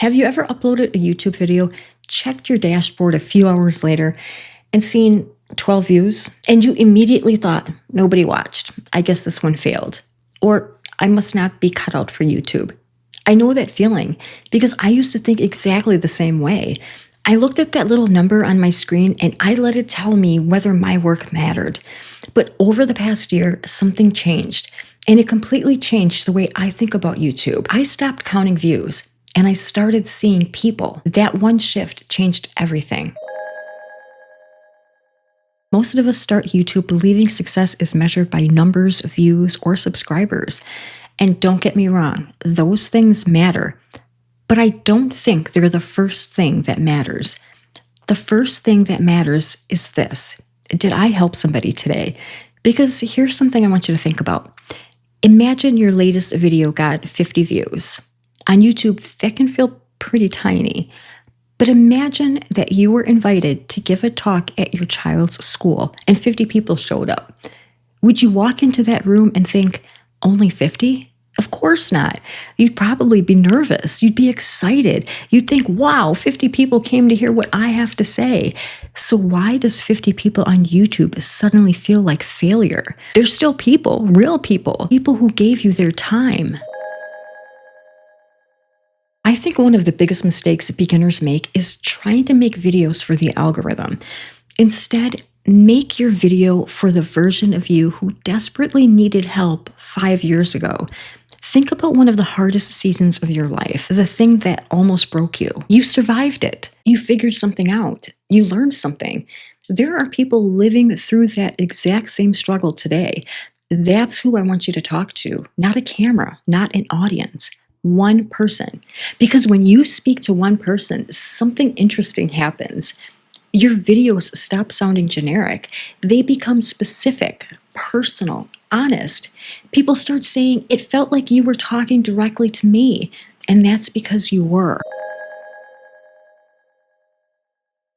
Have you ever uploaded a YouTube video, checked your dashboard a few hours later, and seen 12 views? And you immediately thought, nobody watched. I guess this one failed. Or I must not be cut out for YouTube. I know that feeling because I used to think exactly the same way. I looked at that little number on my screen and I let it tell me whether my work mattered. But over the past year, something changed. And it completely changed the way I think about YouTube. I stopped counting views. And I started seeing people. That one shift changed everything. Most of us start YouTube believing success is measured by numbers, views, or subscribers. And don't get me wrong, those things matter. But I don't think they're the first thing that matters. The first thing that matters is this. Did I help somebody today? Because here's something I want you to think about. Imagine your latest video got 50 views. On YouTube, that can feel pretty tiny. But imagine that you were invited to give a talk at your child's school and 50 people showed up. Would you walk into that room and think, only 50? Of course not. You'd probably be nervous. You'd be excited. You'd think, wow, 50 people came to hear what I have to say. So why does 50 people on YouTube suddenly feel like failure? They're still people, real people who gave you their time. I think one of the biggest mistakes beginners make is trying to make videos for the algorithm. Instead, make your video for the version of you who desperately needed help 5 years ago. Think about one of the hardest seasons of your life, the thing that almost broke you. You survived it. You figured something out. You learned something. There are people living through that exact same struggle today. That's who I want you to talk to, not a camera, not an audience. One person. Because when you speak to one person, something interesting happens. Your videos stop sounding generic. They become specific, personal, honest. People start saying, it felt like you were talking directly to me. And that's because you were.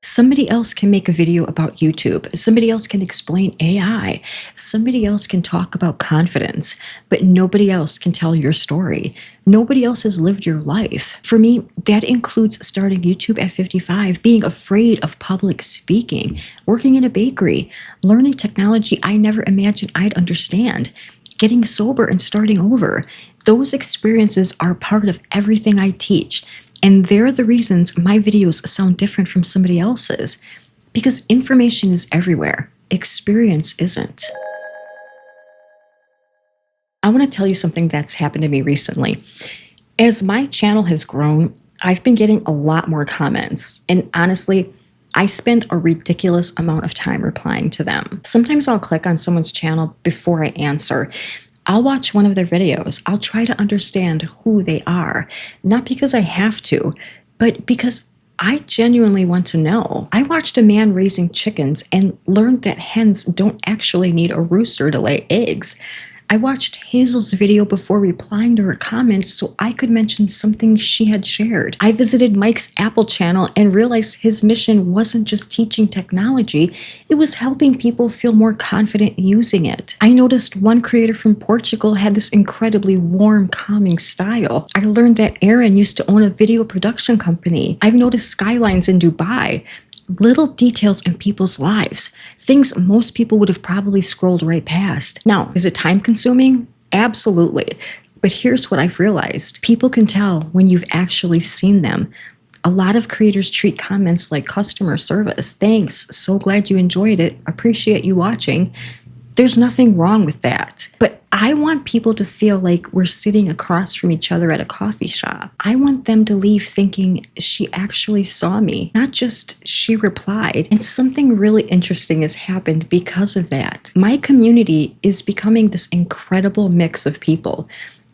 Somebody else can make a video about YouTube. Somebody else can explain AI. Somebody else can talk about confidence, but nobody else can tell your story. Nobody else has lived your life. For me, that includes starting YouTube at 55, being afraid of public speaking, working in a bakery, learning technology I never imagined I'd understand, getting sober and starting over. Those experiences are part of everything I teach. And they're the reasons my videos sound different from somebody else's. Because information is everywhere. Experience isn't. I want to tell you something that's happened to me recently. As my channel has grown, I've been getting a lot more comments. And honestly, I spend a ridiculous amount of time replying to them. Sometimes I'll click on someone's channel before I answer. I'll watch one of their videos. I'll try to understand who they are, not because I have to, but because I genuinely want to know. I watched a man raising chickens and learned that hens don't actually need a rooster to lay eggs. I watched Hazel's video before replying to her comments so I could mention something she had shared. I visited Mike's Apple channel and realized his mission wasn't just teaching technology, it was helping people feel more confident using it. I noticed one creator from Portugal had this incredibly warm, calming style. I learned that Aaron used to own a video production company. I've noticed skylines in Dubai. Little details in people's lives, things most people would have probably scrolled right past. Now, is it time consuming? Absolutely. But here's what I've realized. People can tell when you've actually seen them. A lot of creators treat comments like customer service. Thanks, so glad you enjoyed it, appreciate you watching. There's nothing wrong with that. But I want people to feel like we're sitting across from each other at a coffee shop. I want them to leave thinking she actually saw me, not just she replied. And something really interesting has happened because of that. My community is becoming this incredible mix of people.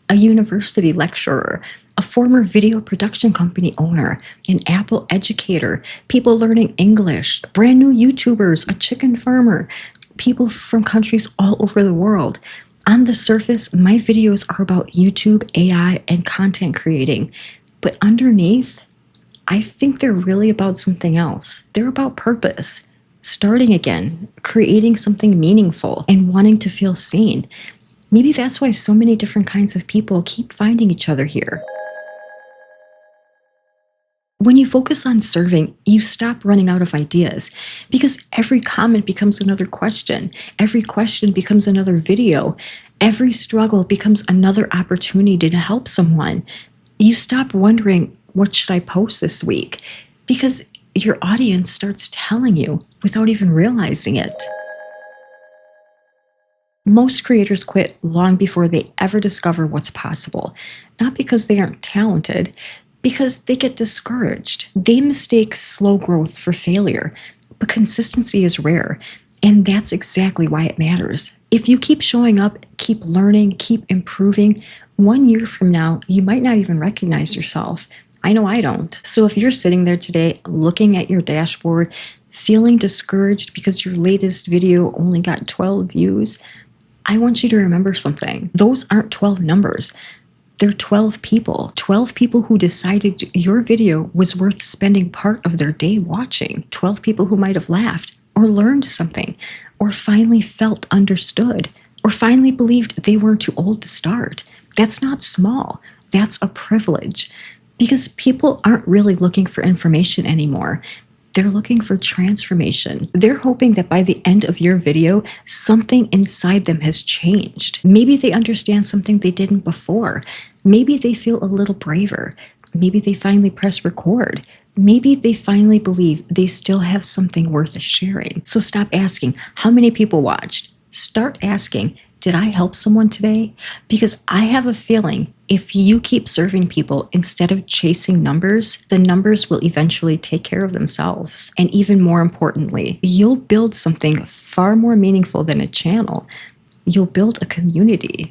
A university lecturer, a former video production company owner, an Apple educator, people learning English, brand new YouTubers, a chicken farmer, people from countries all over the world. On the surface, my videos are about YouTube, AI, and content creating. But underneath, I think they're really about something else. They're about purpose, starting again, creating something meaningful, and wanting to feel seen. Maybe that's why so many different kinds of people keep finding each other here. When you focus on serving, you stop running out of ideas because every comment becomes another question. Every question becomes another video. Every struggle becomes another opportunity to help someone. You stop wondering, what should I post this week? Because your audience starts telling you without even realizing it. Most creators quit long before they ever discover what's possible, not because they aren't talented, because they get discouraged. They mistake slow growth for failure, but consistency is rare, and that's exactly why it matters. If you keep showing up, keep learning, keep improving, 1 year from now, you might not even recognize yourself. I know I don't. So if you're sitting there today looking at your dashboard, feeling discouraged because your latest video only got 12 views, I want you to remember something. Those aren't 12 numbers. They're 12 people. 12 people who decided your video was worth spending part of their day watching. 12 people who might have laughed or learned something or finally felt understood or finally believed they weren't too old to start. That's not small. That's a privilege because people aren't really looking for information anymore. They're looking for transformation. They're hoping that by the end of your video, something inside them has changed. Maybe they understand something they didn't before. Maybe they feel a little braver. Maybe they finally press record. Maybe they finally believe they still have something worth sharing. So stop asking, how many people watched? Start asking, did I help someone today? Because I have a feeling if you keep serving people instead of chasing numbers, the numbers will eventually take care of themselves. And even more importantly, you'll build something far more meaningful than a channel. You'll build a community.